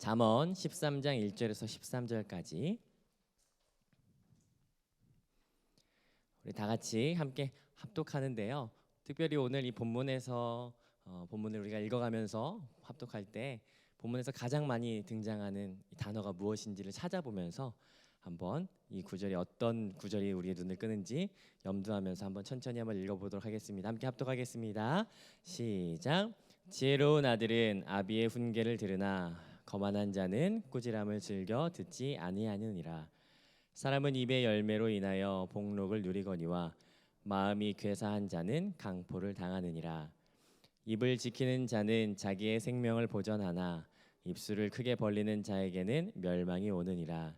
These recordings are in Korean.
잠언 13장 1절에서 13절까지 우리 다 같이 함께 합독하는데요. 특별히 오늘 이 본문에서 본문을 우리가 읽어가면서 합독할 때 본문에서 가장 많이 등장하는 이 단어가 무엇인지를 찾아보면서 한번 이 구절이 어떤 구절이 우리의 눈을 끄는지 염두하면서 한번 천천히 한번 읽어보도록 하겠습니다. 함께 합독하겠습니다. 시작. 지혜로운 아들은 아비의 훈계를 들으나 거만한 자는 꾸지람을 즐겨 듣지 아니하느니라. 사람은 입의 열매로 인하여 복록을 누리거니와 마음이 괴사한 자는 강포를 당하느니라. 입을 지키는 자는 자기의 생명을 보전하나 입술을 크게 벌리는 자에게는 멸망이 오느니라.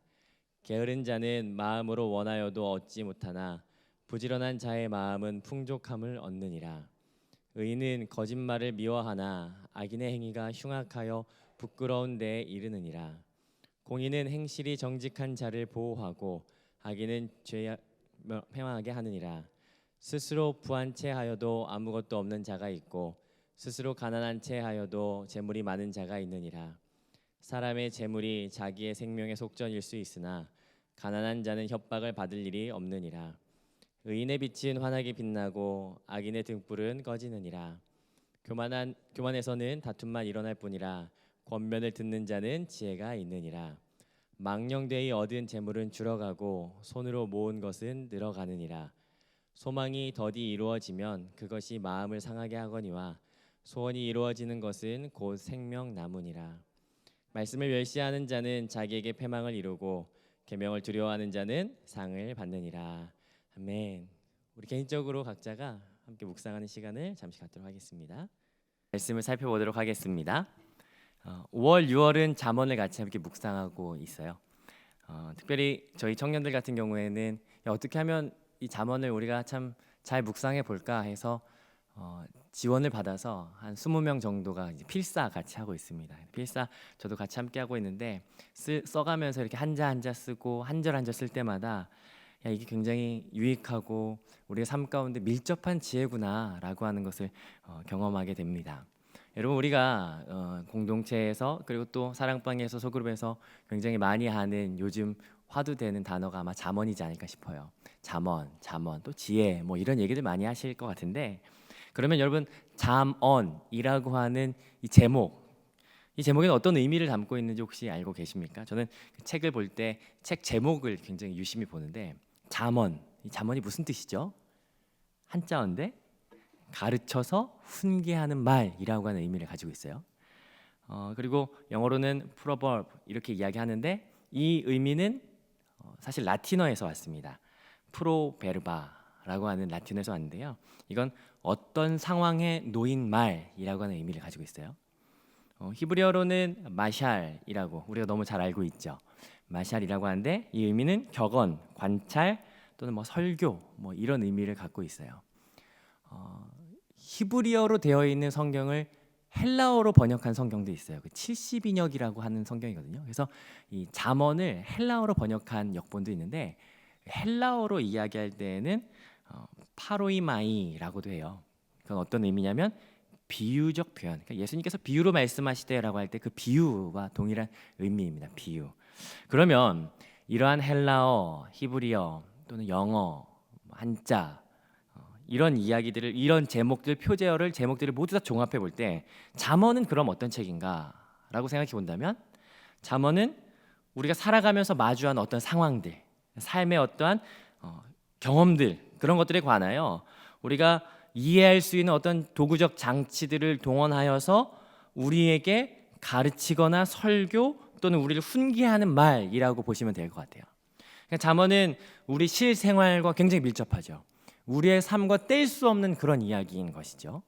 게으른 자는 마음으로 원하여도 얻지 못하나 부지런한 자의 마음은 풍족함을 얻느니라. 의인은 거짓말을 미워하나 악인의 행위가 흉악하여 부끄러운 데에 이르느니라. 공의는 행실이 정직한 자를 보호하고 악인은 죄 행하게 하느니라. 스스로 부한 채 하여도 아무것도 없는 자가 있고 스스로 가난한 채 하여도 재물이 많은 자가 있느니라. 사람의 재물이 자기의 생명의 속전일 수 있으나 가난한 자는 협박을 받을 일이 없느니라. 의인의 빛은 환하게 빛나고 악인의 등불은 꺼지느니라. 교만에서는 다툼만 일어날 뿐이라 권면을 듣는 자는 지혜가 있느니라. 망령되이 얻은 재물은 줄어가고 손으로 모은 것은 늘어가느니라. 소망이 더디 이루어지면 그것이 마음을 상하게 하거니와 소원이 이루어지는 것은 곧 생명나무니라. 말씀을 멸시하는 자는 자기에게 패망을 이루고 계명을 두려워하는 자는 상을 받느니라. 아멘. 우리 개인적으로 각자가 함께 묵상하는 시간을 잠시 갖도록 하겠습니다. 말씀을 살펴보도록 하겠습니다. 5월, 6월은 잠언을 같이 함께 묵상하고 있어요. 특별히 저희 청년들 같은 경우에는 어떻게 하면 이 잠언을 우리가 참 잘 묵상해 볼까 해서 지원을 받아서 한 20명 정도가 이제 필사 같이 하고 있습니다. 필사 저도 같이 함께 하고 있는데 써가면서 이렇게 한자 한자 쓰고 한 절 한 절 쓸 때마다 이게 굉장히 유익하고 우리의 삶 가운데 밀접한 지혜구나라고 하는 것을 경험하게 됩니다. 여러분, 우리가 공동체에서 그리고 또 사랑방에서 소그룹에서 굉장히 많이 하는 요즘 화두되는 단어가 아마 잠언이지 않을까 싶어요. 잠언 또 지혜 뭐 이런 얘기들 많이 하실 것 같은데, 그러면 여러분, 잠언이라고 하는 이 제목에는 어떤 의미를 담고 있는지 혹시 알고 계십니까? 저는 책을 볼 때 책 제목을 굉장히 유심히 보는데 이 잠언이 무슨 뜻이죠? 한자어인데 가르쳐서 훈계하는 말이라고 하는 의미를 가지고 있어요. 그리고 영어로는 proverb 이렇게 이야기하는데 이 의미는 사실 라틴어에서 왔습니다. 프로베르바라고 하는 라틴어에서 왔는데요. 이건 어떤 상황에 놓인 말이라고 하는 의미를 가지고 있어요. 히브리어로는 마샬이라고 우리가 너무 잘 알고 있죠. 마샬이라고 하는데 이 의미는 격언, 관찰 또는 뭐 설교 뭐 이런 의미를 갖고 있어요. 히브리어로 되어 있는 성경을 헬라어로 번역한 성경도 있어요. 그 70인역이라고 하는 성경이거든요. 그래서 이 잠언을 헬라어로 번역한 역본도 있는데 헬라어로 이야기할 때에는 파로이마이라고도 해요. 그건 어떤 의미냐면 비유적 표현. 그러니까 예수님께서 비유로 말씀하시되라고 할 때 그 비유와 동일한 의미입니다. 비유. 그러면 이러한 헬라어, 히브리어 또는 영어, 한자 이런 이야기들을, 이런 제목들, 표제어를 제목들을 모두 다 종합해 볼 때 잠언은 그럼 어떤 책인가라고 생각해 본다면, 잠언은 우리가 살아가면서 마주한 어떤 상황들, 삶의 어떠한 경험들, 그런 것들에 관하여 우리가 이해할 수 있는 어떤 도구적 장치들을 동원하여서 우리에게 가르치거나 설교 또는 우리를 훈계하는 말이라고 보시면 될 것 같아요. 그러니까 잠언은 우리 실생활과 굉장히 밀접하죠. 우리의 삶과 뗄 수 없는 그런 이야기인 것이죠.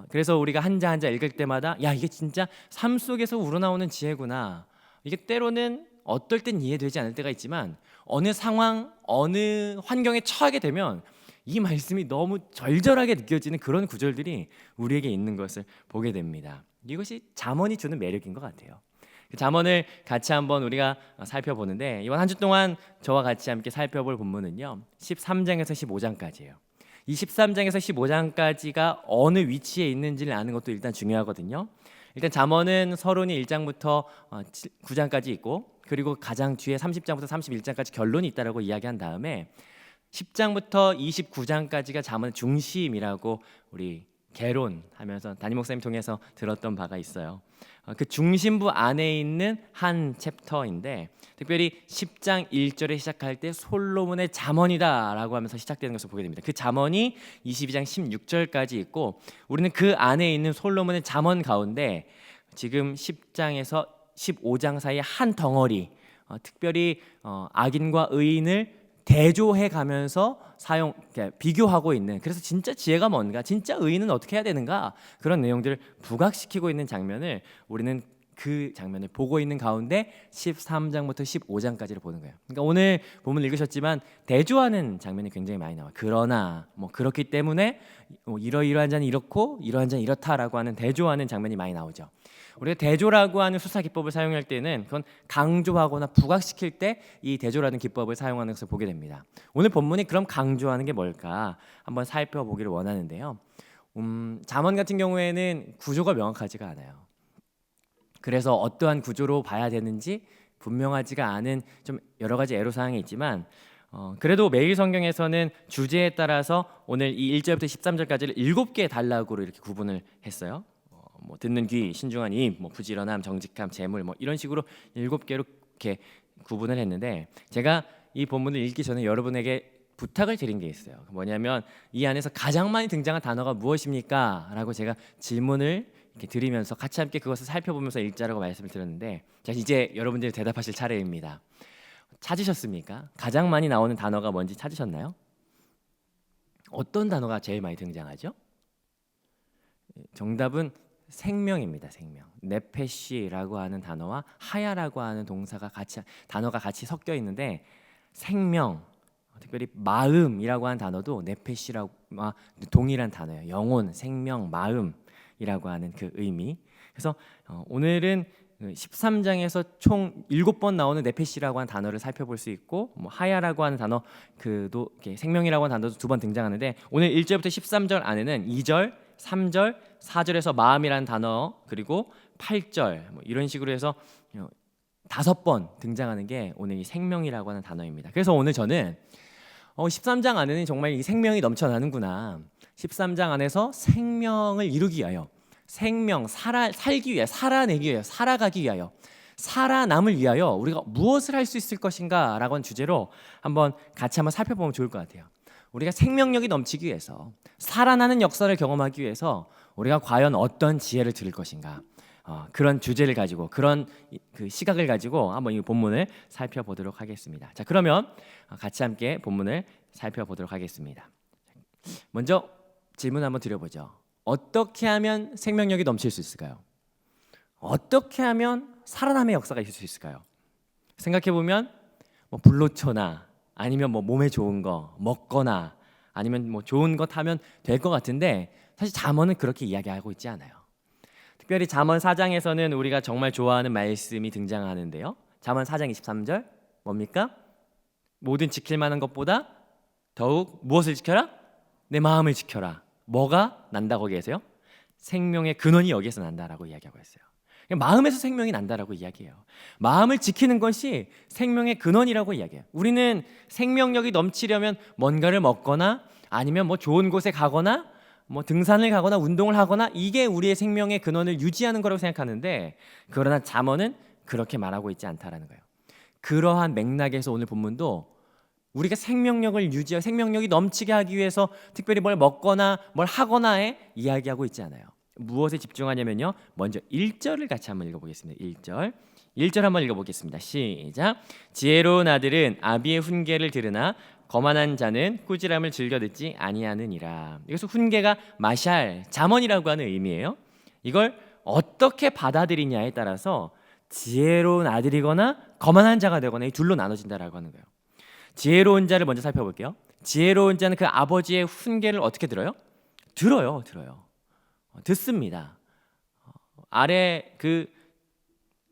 그래서 우리가 한자 한자 읽을 때마다 이게 진짜 삶 속에서 우러나오는 지혜구나. 이게 때로는 어떨 땐 이해되지 않을 때가 있지만 어느 상황, 어느 환경에 처하게 되면 이 말씀이 너무 절절하게 느껴지는 그런 구절들이 우리에게 있는 것을 보게 됩니다. 이것이 잠언이 주는 매력인 것 같아요. 잠언을 같이 한번 우리가 살펴보는데, 이번 한 주 동안 저와 같이 함께 살펴볼 본문은요 13장에서 15장까지예요. 이 13장에서 15장까지가 어느 위치에 있는지를 아는 것도 일단 중요하거든요. 일단 잠언은 서론이 1장부터 9장까지 있고, 그리고 가장 뒤에 30장부터 31장까지 결론이 있다라고 이야기한 다음에 10장부터 29장까지가 잠언의 중심이라고 우리 개론하면서 담임 목사님 통해서 들었던 바가 있어요. 그 중심부 안에 있는 한 챕터인데, 특별히 10장 1절에 시작할 때 솔로몬의 잠언이다라고 하면서 시작되는 것을 보게 됩니다. 그 잠언이 22장 16절까지 있고, 우리는 그 안에 있는 솔로몬의 잠언 가운데 지금 10장에서 15장 사이에 한 덩어리, 특별히 악인과 의인을 대조해 가면서 비교하고 있는, 그래서 진짜 지혜가 뭔가, 진짜 의인은 어떻게 해야 되는가, 그런 내용들을 부각시키고 있는 장면을 우리는 그 장면을 보고 있는 가운데 13장부터 15장까지를 보는 거예요. 그러니까 오늘 본문 읽으셨지만 대조하는 장면이 굉장히 많이 나와요. 그러나 그렇기 때문에 이러이러한 자는 이렇고 이러한 자는 이렇다라고 하는 대조하는 장면이 많이 나오죠. 우리가 대조라고 하는 수사 기법을 사용할 때는 그건 강조하거나 부각시킬 때 이 대조라는 기법을 사용하는 것을 보게 됩니다. 오늘 본문이 그럼 강조하는 게 뭘까 한번 살펴보기를 원하는데요. 잠언 같은 경우에는 구조가 명확하지가 않아요. 그래서 어떠한 구조로 봐야 되는지 분명하지가 않은 좀 여러 가지 애로사항이 있지만, 그래도 매일 성경에서는 주제에 따라서 오늘 이 1절부터 13절까지를 7개의 단락으로 이렇게 구분을 했어요. 듣는 귀, 신중한 입, 부지런함, 정직함, 재물, 이런 식으로 7개로 이렇게 구분을 했는데, 제가 이 본문을 읽기 전에 여러분에게 부탁을 드린 게 있어요. 뭐냐면 이 안에서 가장 많이 등장한 단어가 무엇입니까? 라고 제가 질문을 이렇게 드리면서 같이 함께 그것을 살펴보면서 읽자라고 말씀을 드렸는데, 자, 이제 여러분들이 대답하실 차례입니다. 찾으셨습니까? 가장 많이 나오는 단어가 뭔지 찾으셨나요? 어떤 단어가 제일 많이 등장하죠? 정답은 생명입니다. 생명. 네페시라고 하는 단어와 하야라고 하는 단어가 같이 섞여 있는데, 생명, 특별히 마음이라고 하는 단어도 네페시라고 동일한 단어예요. 영혼, 생명, 마음이라고 하는 그 의미. 그래서 오늘은 13장에서 총 7번 나오는 네페시라고 하는 단어를 살펴볼 수 있고, 하야라고 하는 단어, 그도 생명이라고 하는 단어도 2번 등장하는데, 오늘 1절부터 13절 안에는 2절, 3절, 4절에서 마음이라는 단어, 그리고 8절 이런 식으로 해서 5번 등장하는 게 오늘 이 생명이라고 하는 단어입니다. 그래서 오늘 저는 13장 안에는 정말 이 생명이 넘쳐나는구나, 13장 안에서 생명을 이루기 위하여, 살기 위하여, 살아내기 위하여, 살아가기 위하여, 살아남을 위하여 우리가 무엇을 할 수 있을 것인가 라고 하는 주제로 같이 한번 살펴보면 좋을 것 같아요. 우리가 생명력이 넘치기 위해서, 살아나는 역사를 경험하기 위해서 우리가 과연 어떤 지혜를 들을 것인가, 그런 주제를 가지고, 그런 그 시각을 가지고 한번 이 본문을 살펴보도록 하겠습니다. 자, 그러면 같이 함께 본문을 살펴보도록 하겠습니다. 먼저 질문 한번 드려보죠. 어떻게 하면 생명력이 넘칠 수 있을까요? 어떻게 하면 살아남의 역사가 있을 수 있을까요? 생각해보면 불로초나 아니면 몸에 좋은 거 먹거나 아니면 좋은 것 하면 될 것 같은데, 사실 잠언은 그렇게 이야기하고 있지 않아요. 특별히 잠언 4장에서는 우리가 정말 좋아하는 말씀이 등장하는데요. 잠언 4장 23절 뭡니까? 모든 지킬 만한 것보다 더욱 무엇을 지켜라? 내 마음을 지켜라. 뭐가 난다 거기 계세요? 생명의 근원이 여기에서 난다라고 이야기하고 있어요. 마음에서 생명이 난다라고 이야기해요. 마음을 지키는 것이 생명의 근원이라고 이야기해요. 우리는 생명력이 넘치려면 뭔가를 먹거나 아니면 좋은 곳에 가거나 등산을 가거나 운동을 하거나, 이게 우리의 생명의 근원을 유지하는 거라고 생각하는데, 그러나 잠언은 그렇게 말하고 있지 않다라는 거예요. 그러한 맥락에서 오늘 본문도 우리가 생명력을 유지하고 생명력이 넘치게 하기 위해서 특별히 뭘 먹거나 뭘 하거나에 이야기하고 있지 않아요. 무엇에 집중하냐면요, 먼저 1절을 같이 한번 읽어보겠습니다. 1절 한번 읽어보겠습니다. 시작. 지혜로운 아들은 아비의 훈계를 들으나 거만한 자는 꾸지람을 즐겨 듣지 아니하느니라. 이것은 훈계가 마샬, 잠언이라고 하는 의미예요. 이걸 어떻게 받아들이냐에 따라서 지혜로운 아들이거나 거만한 자가 되거나 이 둘로 나눠진다라고 하는 거예요. 지혜로운 자를 먼저 살펴볼게요. 지혜로운 자는 그 아버지의 훈계를 어떻게 들어요? 들어요. 듣습니다. 아래 그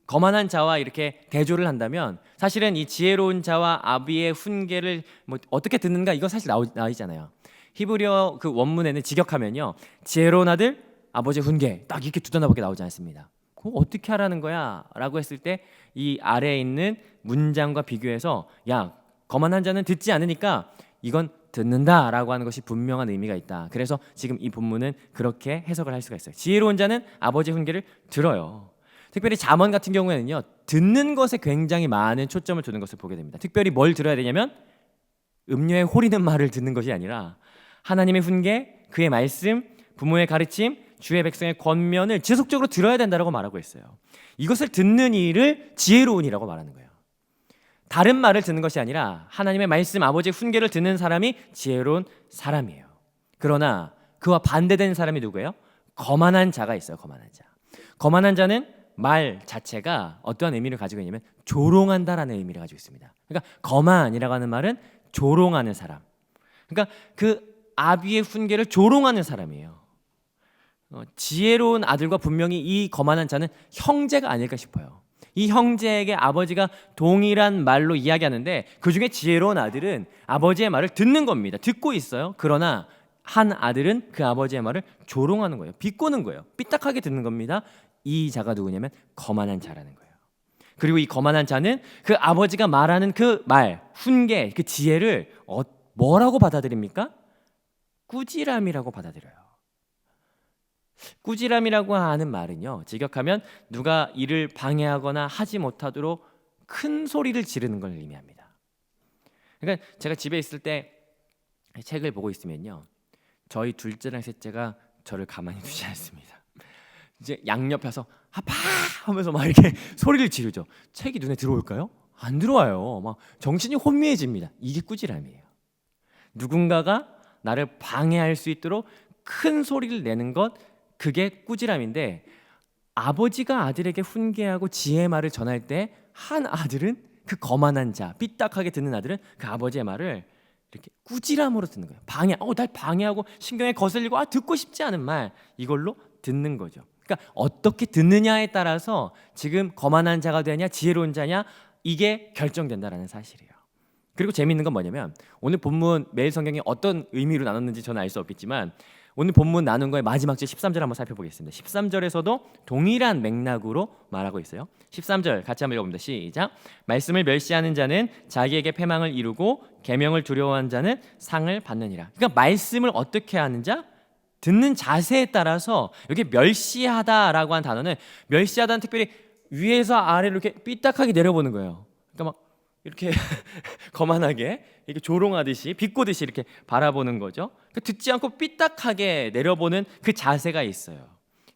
거만한 자와 이렇게 대조를 한다면, 사실은 이 지혜로운 자와 아비의 훈계를 어떻게 듣는가, 이거 사실 나오잖아요. 히브리어 그 원문에는 직역하면요, 지혜로운 아들, 아버지의 훈계 딱 이렇게 두 단어밖에 나오지 않습니다. 그거 어떻게 하라는 거야? 라고 했을 때 이 아래에 있는 문장과 비교해서 야, 거만한 자는 듣지 않으니까 이건 듣는다라고 하는 것이 분명한 의미가 있다. 그래서 지금 이 본문은 그렇게 해석을 할 수가 있어요. 지혜로운 자는 아버지의 훈계를 들어요. 특별히 잠언 같은 경우에는요, 듣는 것에 굉장히 많은 초점을 두는 것을 보게 됩니다. 특별히 뭘 들어야 되냐면 음료에 호리는 말을 듣는 것이 아니라 하나님의 훈계, 그의 말씀, 부모의 가르침, 주의 백성의 권면을 지속적으로 들어야 된다고 말하고 있어요. 이것을 듣는 이를 지혜로운 이라고 말하는 거예요. 다른 말을 듣는 것이 아니라 하나님의 말씀, 아버지의 훈계를 듣는 사람이 지혜로운 사람이에요. 그러나 그와 반대된 사람이 누구예요? 거만한 자가 있어요. 거만한 자. 거만한 자는 말 자체가 어떠한 의미를 가지고 있냐면 조롱한다라는 의미를 가지고 있습니다. 그러니까 거만이라고 하는 말은 조롱하는 사람. 그러니까 그 아비의 훈계를 조롱하는 사람이에요. 지혜로운 아들과 분명히 이 거만한 자는 형제가 아닐까 싶어요. 이 형제에게 아버지가 동일한 말로 이야기하는데 그중에 지혜로운 아들은 아버지의 말을 듣는 겁니다. 듣고 있어요. 그러나 한 아들은 그 아버지의 말을 조롱하는 거예요. 비꼬는 거예요. 삐딱하게 듣는 겁니다. 이 자가 누구냐면 거만한 자라는 거예요. 그리고 이 거만한 자는 그 아버지가 말하는 그 말, 훈계, 그 지혜를 뭐라고 받아들입니까? 꾸지람이라고 받아들여요. 꾸지람이라고 하는 말은요, 직역하면 누가 일을 방해하거나 하지 못하도록 큰 소리를 지르는 걸 의미합니다. 그러니까 제가 집에 있을 때 책을 보고 있으면요, 저희 둘째랑 셋째가 저를 가만히 두지 않습니다. 이제 양옆에서 아빠 하면서 막 이렇게 소리를 지르죠. 책이 눈에 들어올까요? 안 들어와요. 막 정신이 혼미해집니다. 이게 꾸지람이에요. 누군가가 나를 방해할 수 있도록 큰 소리를 내는 것, 그게 꾸지람인데, 아버지가 아들에게 훈계하고 지혜의 말을 전할 때 한 아들은, 그 거만한 자, 삐딱하게 듣는 아들은 그 아버지의 말을 이렇게 꾸지람으로 듣는 거예요. 날 방해하고 신경에 거슬리고 듣고 싶지 않은 말, 이걸로 듣는 거죠. 그러니까 어떻게 듣느냐에 따라서 지금 거만한 자가 되냐 지혜로운 자냐, 이게 결정된다라는 사실이에요. 그리고 재미있는 건 뭐냐면 오늘 본문 매일 성경이 어떤 의미로 나눴는지 저는 알 수 없겠지만 오늘 본문 나눈 거의 마지막 절 13절 한번 살펴보겠습니다. 13절에서도 동일한 맥락으로 말하고 있어요. 13절 같이 한번 읽어봅니다. 시작. 말씀을 멸시하는 자는 자기에게 패망을 이루고 계명을 두려워하는 자는 상을 받느니라. 그러니까 말씀을 어떻게 하는 자? 듣는 자세에 따라서 여기 멸시하다라고 한 단어는, 멸시하다는 특별히 위에서 아래로 이렇게 삐딱하게 내려보는 거예요. 그러니까 막 이렇게 거만하게 이렇게 조롱하듯이 비꼬듯이 이렇게 바라보는 거죠. 듣지 않고 삐딱하게 내려보는 그 자세가 있어요.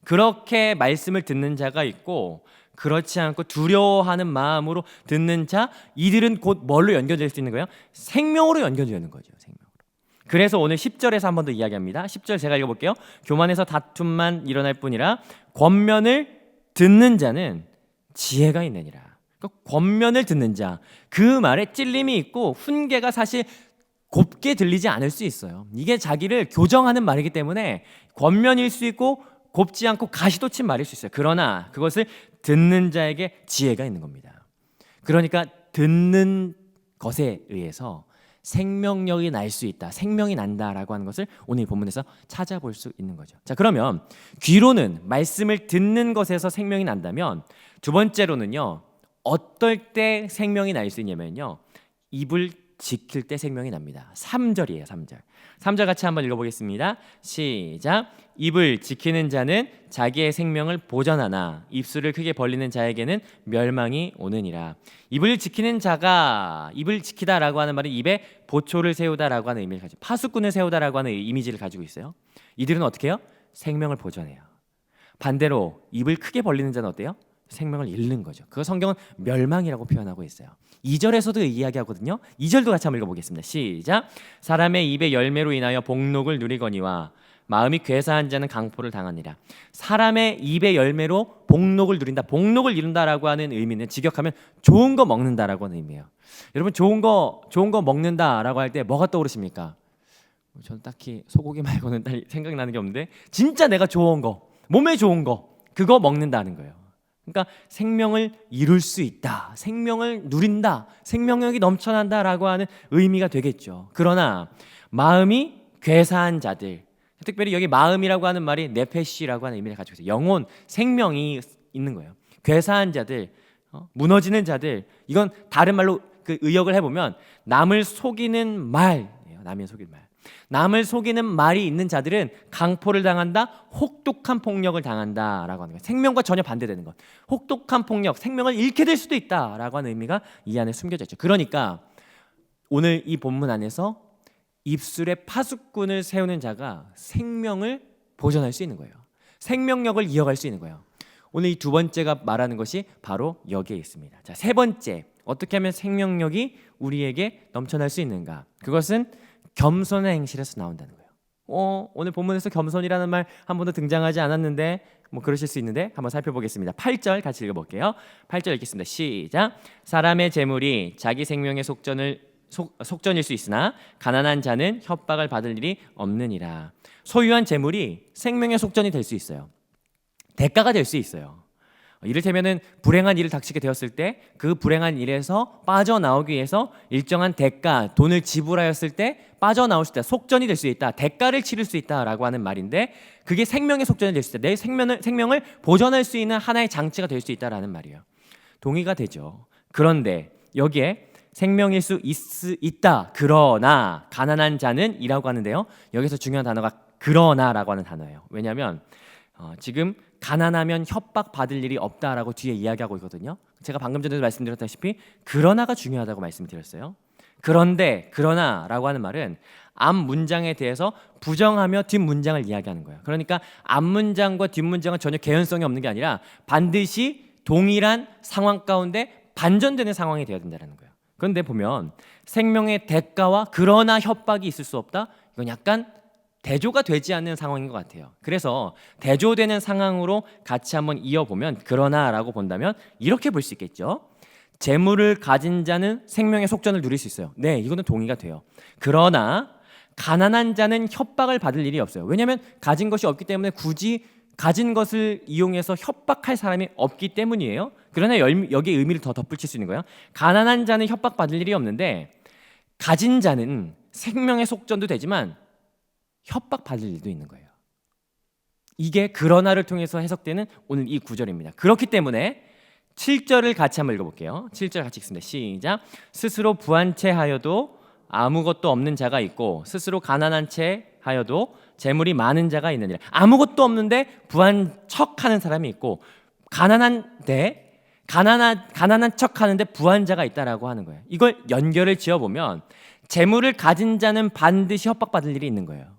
그렇게 말씀을 듣는 자가 있고, 그렇지 않고 두려워하는 마음으로 듣는 자, 이들은 곧 뭘로 연결될 수 있는 거예요? 생명으로 연결되는 거죠. 생명으로. 그래서 오늘 10절에서 한 번 더 이야기합니다. 10절 제가 읽어볼게요. 교만에서 다툼만 일어날 뿐이라 권면을 듣는 자는 지혜가 있느니라. 권면을 듣는 자, 그 말에 찔림이 있고 훈계가 사실 곱게 들리지 않을 수 있어요. 이게 자기를 교정하는 말이기 때문에 권면일 수 있고 곱지 않고 가시돋친 말일 수 있어요. 그러나 그것을 듣는 자에게 지혜가 있는 겁니다. 그러니까 듣는 것에 의해서 생명력이 날 수 있다, 생명이 난다라고 하는 것을 오늘 본문에서 찾아볼 수 있는 거죠. 자, 그러면 귀로는 말씀을 듣는 것에서 생명이 난다면, 두 번째로는요, 어떨 때 생명이 날 수 있냐면요, 입을 지킬 때 생명이 납니다. 3절이에요. 3절. 3절 같이 한번 읽어보겠습니다. 시작. 입을 지키는 자는 자기의 생명을 보전하나 입술을 크게 벌리는 자에게는 멸망이 오느니라. 입을 지키는 자가, 입을 지키다라고 하는 말은 입에 보초를 세우다라고 하는 의미를 가지고, 파수꾼을 세우다라고 하는 이미지를 가지고 있어요. 이들은 어떻게 해요? 생명을 보전해요. 반대로 입을 크게 벌리는 자는 어때요? 생명을 잃는 거죠. 그거 성경은 멸망이라고 표현하고 있어요. 2절에서도 이야기하거든요. 2절도 같이 한번 읽어보겠습니다. 시작. 사람의 입의 열매로 인하여 복록을 누리거니와 마음이 괴사한 자는 강포를 당하니라. 사람의 입의 열매로 복록을 누린다, 복록을 이룬다라고 하는 의미는 직역하면 좋은 거 먹는다라고 하는 의미예요. 여러분, 좋은 거 먹는다라고 할 때 뭐가 떠오르십니까? 저는 딱히 소고기 말고는 생각이 나는 게 없는데, 진짜 내가 좋은 거, 몸에 좋은 거, 그거 먹는다는 거예요. 그러니까 생명을 이룰 수 있다, 생명을 누린다, 생명력이 넘쳐난다라고 하는 의미가 되겠죠. 그러나 마음이 괴사한 자들, 특별히 여기 마음이라고 하는 말이 네페시라고 하는 의미를 가지고 있어요. 영혼, 생명이 있는 거예요. 괴사한 자들, 무너지는 자들, 이건 다른 말로 그 의역을 해보면 남을 속이는 말이에요. 남을 속이는 말. 남을 속이는 말이 있는 자들은 강포를 당한다, 혹독한 폭력을 당한다라고 하는 거예요. 생명과 전혀 반대되는 것. 혹독한 폭력, 생명을 잃게 될 수도 있다라고 하는 의미가 이 안에 숨겨져 있죠. 그러니까 오늘 이 본문 안에서 입술에 파수꾼을 세우는 자가 생명을 보존할 수 있는 거예요. 생명력을 이어갈 수 있는 거예요. 오늘 이 두 번째가 말하는 것이 바로 여기에 있습니다. 자, 세 번째, 어떻게 하면 생명력이 우리에게 넘쳐날 수 있는가? 그것은 겸손의 행실에서 나온다는 거예요. 오늘 본문에서 겸손이라는 말 한 번도 등장하지 않았는데 뭐 그러실 수 있는데 한번 살펴보겠습니다. 8절 같이 읽어볼게요. 8절 읽겠습니다. 시작. 사람의 재물이 자기 생명의 속전일 수 있으나 가난한 자는 협박을 받을 일이 없느니라. 소유한 재물이 생명의 속전이 될 수 있어요. 대가가 될 수 있어요. 이를테면은 불행한 일을 닥치게 되었을 때 그 불행한 일에서 빠져나오기 위해서 일정한 대가, 돈을 지불하였을 때 빠져나올 수 있다. 속전이 될 수 있다. 대가를 치를 수 있다라고 하는 말인데 그게 생명의 속전이 될 수 있다. 내 생명을 보존할 수 있는 하나의 장치가 될 수 있다라는 말이에요. 동의가 되죠. 그런데 여기에 생명일 수 있다. 그러나 가난한 자는 이라고 하는데요. 여기서 중요한 단어가 그러나라고 하는 단어예요. 왜냐하면 지금 가난하면 협박받을 일이 없다라고 뒤에 이야기하고 있거든요. 제가 방금 전에도 말씀드렸다시피 그러나가 중요하다고 말씀드렸어요. 그런데 그러나라고 하는 말은 앞 문장에 대해서 부정하며 뒷 문장을 이야기하는 거예요. 그러니까 앞 문장과 뒷 문장은 전혀 개연성이 없는 게 아니라 반드시 동일한 상황 가운데 반전되는 상황이 되어야 된다는 거예요. 그런데 보면 생명의 대가와 그러나 협박이 있을 수 없다. 이건 약간 대조가 되지 않는 상황인 것 같아요. 그래서 대조되는 상황으로 같이 한번 이어보면 그러나라고 본다면 이렇게 볼 수 있겠죠. 재물을 가진 자는 생명의 속전을 누릴 수 있어요. 네, 이거는 동의가 돼요. 그러나 가난한 자는 협박을 받을 일이 없어요. 왜냐하면 가진 것이 없기 때문에 굳이 가진 것을 이용해서 협박할 사람이 없기 때문이에요. 그러나 여기에 의미를 더 덧붙일 수 있는 거예요. 가난한 자는 협박받을 일이 없는데 가진 자는 생명의 속전도 되지만 협박받을 일도 있는 거예요. 이게 그러나를 통해서 해석되는 오늘 이 구절입니다. 그렇기 때문에 7절을 같이 한번 읽어볼게요. 7절 같이 읽습니다. 시작. 스스로 부한 채 하여도 아무것도 없는 자가 있고 스스로 가난한 채 하여도 재물이 많은 자가 있느니라. 아무것도 없는데 부한 척하는 사람이 있고 가난한 척 하는데 부한 자가 있다라고 하는 거예요. 이걸 연결을 지어보면 재물을 가진 자는 반드시 협박받을 일이 있는 거예요.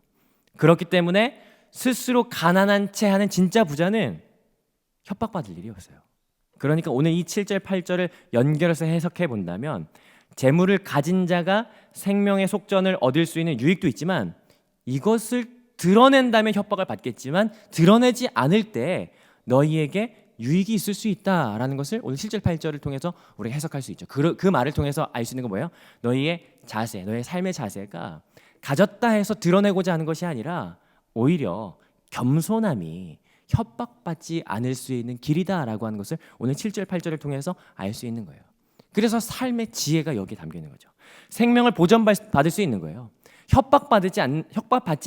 그렇기 때문에 스스로 가난한 채 하는 진짜 부자는 협박받을 일이 없어요. 그러니까 오늘 이 7절 8절을 연결해서 해석해 본다면 재물을 가진 자가 생명의 속전을 얻을 수 있는 유익도 있지만 이것을 드러낸다면 협박을 받겠지만 드러내지 않을 때 너희에게 유익이 있을 수 있다라는 것을 오늘 7절 8절을 통해서 우리가 해석할 수 있죠. 그 말을 통해서 알 수 있는 건 뭐예요? 너희의 자세, 너의 삶의 자세가 가졌다 해서 드러내고자 하는 것이 아니라 오히려 겸손함이 협박받지 않을 수 있는 길이다라고 하는 것을 오늘 7절 8절을 통해서 알 수 있는 거예요. 그래서 삶의 지혜가 여기에 담겨 있는 거죠. 생명을 보전받을 수 있는 거예요. 협박받지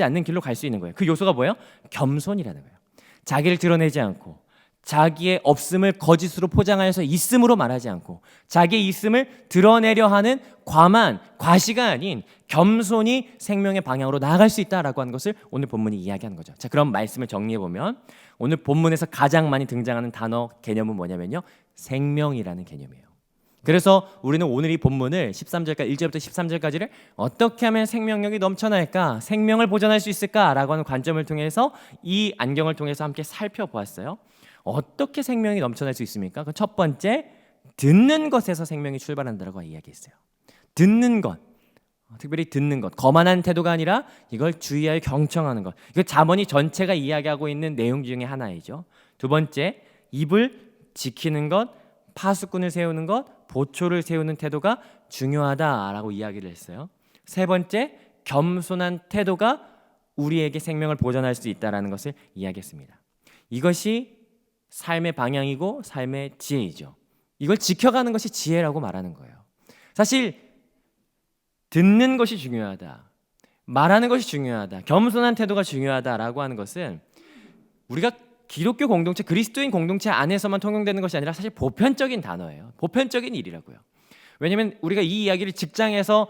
않는 길로 갈 수 있는 거예요. 그 요소가 뭐예요? 겸손이라는 거예요. 자기를 드러내지 않고 자기의 없음을 거짓으로 포장하여서 있음으로 말하지 않고 자기의 있음을 드러내려 하는 과시가 아닌 겸손히 생명의 방향으로 나아갈 수 있다라고 하는 것을 오늘 본문이 이야기하는 거죠. 자, 그럼 말씀을 정리해 보면 오늘 본문에서 가장 많이 등장하는 단어 개념은 뭐냐면요, 생명이라는 개념이에요. 그래서 우리는 오늘 이 본문을 13절까지 1절부터 13절까지를 어떻게 하면 생명력이 넘쳐날까, 생명을 보존할 수 있을까라고 하는 관점을 통해서 이 안경을 통해서 함께 살펴보았어요. 어떻게 생명이 넘쳐날 수 있습니까? 그 첫 번째, 듣는 것에서 생명이 출발한다고 이야기했어요. 듣는 것, 특별히 듣는 것, 거만한 태도가 아니라 이걸 주의하여 경청하는 것. 이거 잠언이 전체가 이야기하고 있는 내용 중에 하나이죠. 두 번째, 입을 지키는 것, 파수꾼을 세우는 것, 보초를 세우는 태도가 중요하다라고 이야기를 했어요. 세 번째, 겸손한 태도가 우리에게 생명을 보존할 수 있다라는 것을 이야기했습니다. 이것이 삶의 방향이고 삶의 지혜이죠. 이걸 지켜가는 것이 지혜라고 말하는 거예요. 사실 듣는 것이 중요하다, 말하는 것이 중요하다, 겸손한 태도가 중요하다라고 하는 것은 우리가 기독교 공동체, 그리스도인 공동체 안에서만 통용되는 것이 아니라 사실 보편적인 단어예요. 보편적인 일이라고요. 왜냐하면 우리가 이 이야기를 직장에서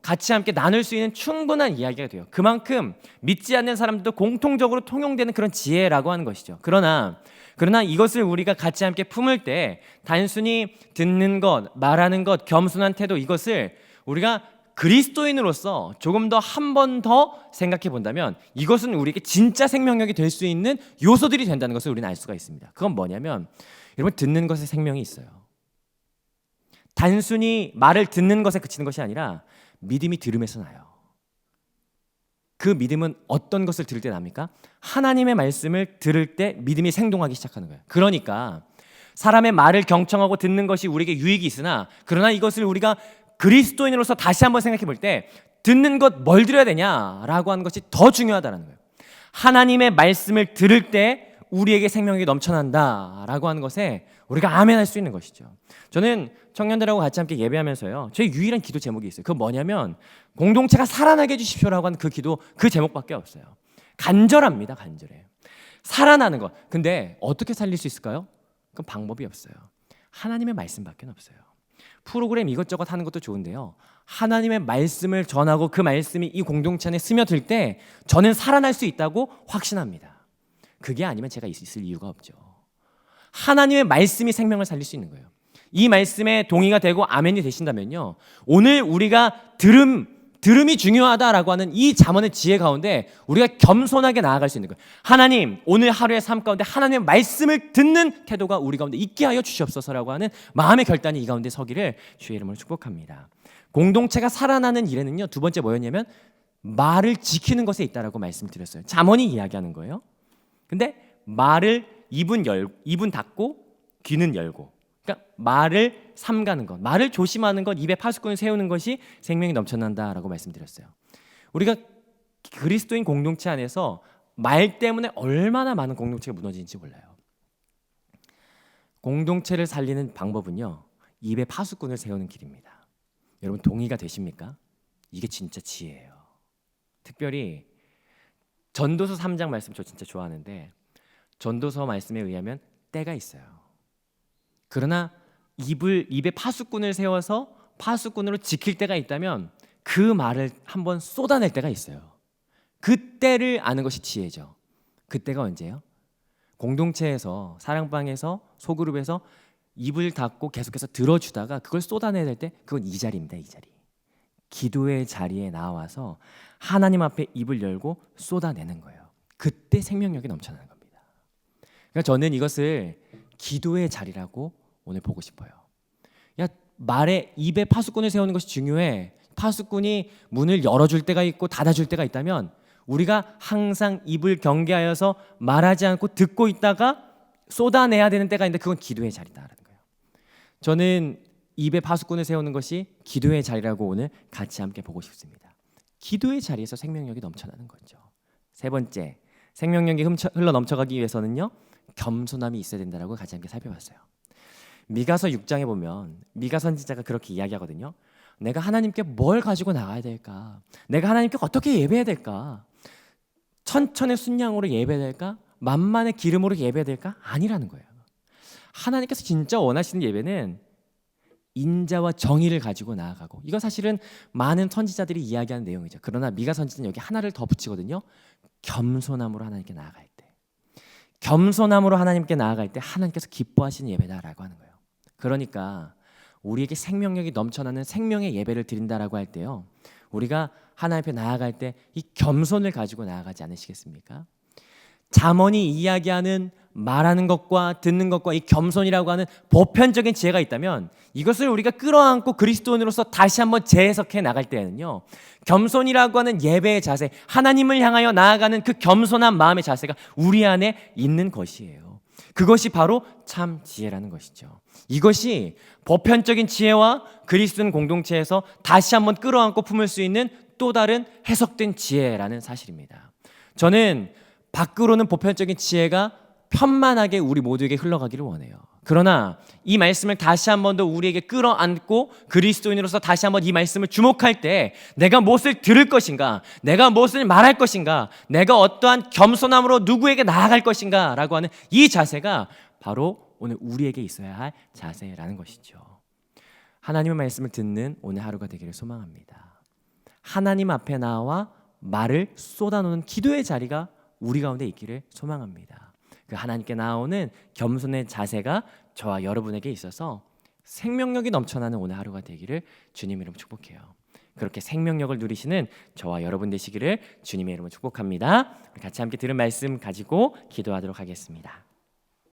같이 함께 나눌 수 있는 충분한 이야기가 돼요. 그만큼 믿지 않는 사람들도 공통적으로 통용되는 그런 지혜라고 하는 것이죠. 그러나 이것을 우리가 같이 함께 품을 때 단순히 듣는 것, 말하는 것, 겸손한 태도, 이것을 우리가 그리스도인으로서 조금 더 한 번 더 생각해 본다면 이것은 우리에게 진짜 생명력이 될 수 있는 요소들이 된다는 것을 우리는 알 수가 있습니다. 그건 뭐냐면, 여러분, 듣는 것에 생명이 있어요. 단순히 말을 듣는 것에 그치는 것이 아니라 믿음이 들음에서 나요. 그 믿음은 어떤 것을 들을 때 납니까? 하나님의 말씀을 들을 때 믿음이 생동하기 시작하는 거예요. 그러니까 사람의 말을 경청하고 듣는 것이 우리에게 유익이 있으나, 그러나 이것을 우리가 그리스도인으로서 다시 한번 생각해 볼 때 듣는 것 뭘 들어야 되냐라고 하는 것이 더 중요하다는 거예요. 하나님의 말씀을 들을 때 우리에게 생명력이 넘쳐난다라고 하는 것에 우리가 아멘할 수 있는 것이죠. 저는 청년들하고 같이 함께 예배하면서요, 저의 유일한 기도 제목이 있어요. 그건 뭐냐면 공동체가 살아나게 해주십시오라고 하는 그 기도, 그 제목밖에 없어요. 간절합니다. 간절해요. 살아나는 것. 근데 어떻게 살릴 수 있을까요? 그건 방법이 없어요. 하나님의 말씀밖에 없어요. 프로그램 이것저것 하는 것도 좋은데요, 하나님의 말씀을 전하고 그 말씀이 이 공동체 안에 스며들 때 저는 살아날 수 있다고 확신합니다. 그게 아니면 제가 있을 이유가 없죠. 하나님의 말씀이 생명을 살릴 수 있는 거예요. 이 말씀에 동의가 되고 아멘이 되신다면요, 오늘 우리가 들음이 중요하다라고 하는 이 잠언의 지혜 가운데 우리가 겸손하게 나아갈 수 있는 거예요. 하나님, 오늘 하루의 삶 가운데 하나님의 말씀을 듣는 태도가 우리 가운데 있게 하여 주시옵소서라고 하는 마음의 결단이 이 가운데 서기를 주의 이름으로 축복합니다. 공동체가 살아나는 일에는요, 두 번째 뭐였냐면 말을 지키는 것에 있다라고 말씀드렸어요. 잠언이 이야기하는 거예요. 근데 말을 입은 닫고 귀는 열고, 그러니까 말을 삼가는 것, 말을 조심하는 것, 입에 파수꾼을 세우는 것이 생명이 넘쳐난다라고 말씀드렸어요. 우리가 그리스도인 공동체 안에서 말 때문에 얼마나 많은 공동체가 무너지는지 몰라요. 공동체를 살리는 방법은요, 입에 파수꾼을 세우는 길입니다. 여러분, 동의가 되십니까? 이게 진짜 지혜예요. 특별히 전도서 3장 말씀 저 진짜 좋아하는데, 전도서 말씀에 의하면 때가 있어요. 그러나 입에 파수꾼을 세워서 파수꾼으로 지킬 때가 있다면 그 말을 한번 쏟아낼 때가 있어요. 그때를 아는 것이 지혜죠. 그때가 언제예요? 공동체에서, 사랑방에서, 소그룹에서 입을 닫고 계속해서 들어주다가 그걸 쏟아내야 될 때, 그건 이 자리입니다. 이 자리. 기도의 자리에 나와서 하나님 앞에 입을 열고 쏟아내는 거예요. 그때 생명력이 넘쳐나는 겁니다. 그러니까 저는 이것을 기도의 자리라고 오늘 보고 싶어요. 야, 말에 입에 파수꾼을 세우는 것이 중요해. 파수꾼이 문을 열어줄 때가 있고 닫아줄 때가 있다면 우리가 항상 입을 경계하여서 말하지 않고 듣고 있다가 쏟아내야 되는 때가 있는데, 그건 기도의 자리다라는 거예요. 저는 입에 파수꾼을 세우는 것이 기도의 자리라고 오늘 같이 함께 보고 싶습니다. 기도의 자리에서 생명력이 넘쳐나는 거죠. 세 번째, 생명력이 흘러 넘쳐가기 위해서는요, 겸손함이 있어야 된다라고 같이 함께 살펴봤어요. 미가서 6장에 보면 미가 선지자가 그렇게 이야기하거든요. 내가 하나님께 뭘 가지고 나가야 될까? 내가 하나님께 어떻게 예배해야 될까? 천천의 순양으로 예배해야 될까? 만만의 기름으로 예배해야 될까? 아니라는 거예요. 하나님께서 진짜 원하시는 예배는 인자와 정의를 가지고 나아가고, 이거 사실은 많은 선지자들이 이야기하는 내용이죠. 그러나 미가 선지자는 여기 하나를 더 붙이거든요. 겸손함으로 하나님께 나아갈 때, 겸손함으로 하나님께 나아갈 때 하나님께서 기뻐하시는 예배다라고 하는 거예요. 그러니까 우리에게 생명력이 넘쳐나는 생명의 예배를 드린다라고 할 때요, 우리가 하나님 앞에 나아갈 때 이 겸손을 가지고 나아가지 않으시겠습니까? 잠언이 이야기하는 말하는 것과 듣는 것과 이 겸손이라고 하는 보편적인 지혜가 있다면, 이것을 우리가 끌어안고 그리스도인으로서 다시 한번 재해석해 나갈 때에는요, 겸손이라고 하는 예배의 자세, 하나님을 향하여 나아가는 그 겸손한 마음의 자세가 우리 안에 있는 것이에요. 그것이 바로 참 지혜라는 것이죠. 이것이 보편적인 지혜와 그리스도인 공동체에서 다시 한번 끌어안고 품을 수 있는 또 다른 해석된 지혜라는 사실입니다. 저는 밖으로는 보편적인 지혜가 편만하게 우리 모두에게 흘러가기를 원해요. 그러나 이 말씀을 다시 한 번 더 우리에게 끌어안고 그리스도인으로서 다시 한 번 이 말씀을 주목할 때 내가 무엇을 들을 것인가, 내가 무엇을 말할 것인가, 내가 어떠한 겸손함으로 누구에게 나아갈 것인가 라고 하는 이 자세가 바로 오늘 우리에게 있어야 할 자세라는 것이죠. 하나님의 말씀을 듣는 오늘 하루가 되기를 소망합니다. 하나님 앞에 나와 말을 쏟아놓는 기도의 자리가 우리 가운데 있기를 소망합니다. 그 하나님께 나오는 겸손의 자세가 저와 여러분에게 있어서 생명력이 넘쳐나는 오늘 하루가 되기를 주님의 이름으로 축복해요. 그렇게 생명력을 누리시는 저와 여러분 되시기를 주님의 이름으로 축복합니다. 같이 함께 들은 말씀 가지고 기도하도록 하겠습니다.